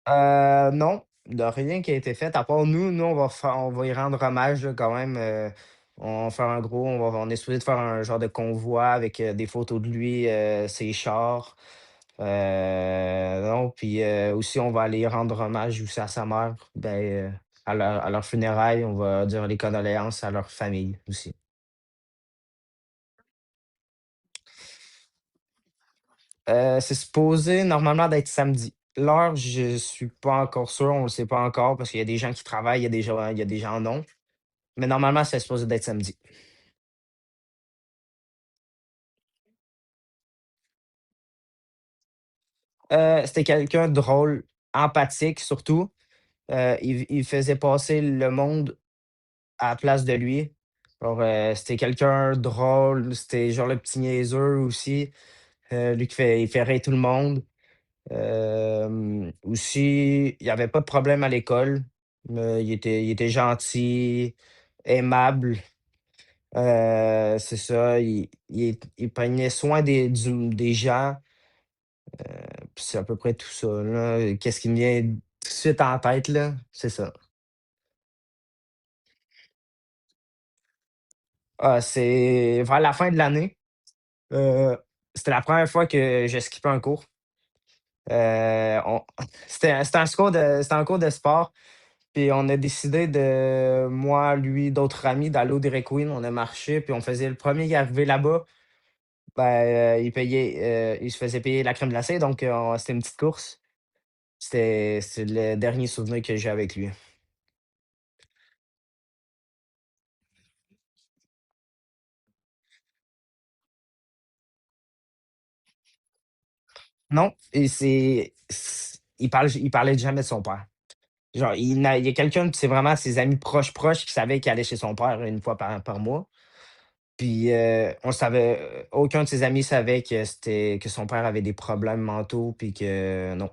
Non, de rien qui a été fait, à part nous, on va y rendre hommage là, quand même, on va faire un gros on est supposé de faire un genre de convoi avec, des photos de lui, ses chars. Non, puis, aussi on va aller rendre hommage aussi à sa mère, ben, à leur funérailles, on va dire les condoléances à leur famille aussi. C'est supposé normalement d'être samedi. L'heure, je suis pas encore sûr, on le sait pas encore parce qu'il y a des gens qui travaillent, il y a des gens non. Mais normalement, c'est supposé d'être samedi. C'était quelqu'un de drôle, empathique surtout. Il faisait passer le monde à la place de lui. Genre, c'était quelqu'un de drôle, c'était genre le petit niaiseux aussi, lui il fait rire tout le monde. Aussi, il y avait pas de problème à l'école, il était gentil, aimable, c'est ça, il prenait soin des gens. Puis c'est à peu près tout ça, là. Qu'est-ce qui me vient tout de suite en tête, là? C'est ça. Ah, c'est vers la fin de l'année, heu, c'était la première fois que je skippais un cours. On c'était un cours de sport, puis on a décidé moi, lui, d'autres amis, d'aller au Dairy Queen. On a marché, puis on faisait le premier qui arrivé là-bas, ben, il se faisait payer la crème glacée, donc c'était une petite course. C'est le dernier souvenir que j'ai avec lui. Non, et il parlait jamais de son père. Genre, il y a quelqu'un, c'est vraiment ses amis proches, proches qui savaient qu'il allait chez son père une fois par mois. Puis, on savait aucun de ses amis savait que son père avait des problèmes mentaux puis que non.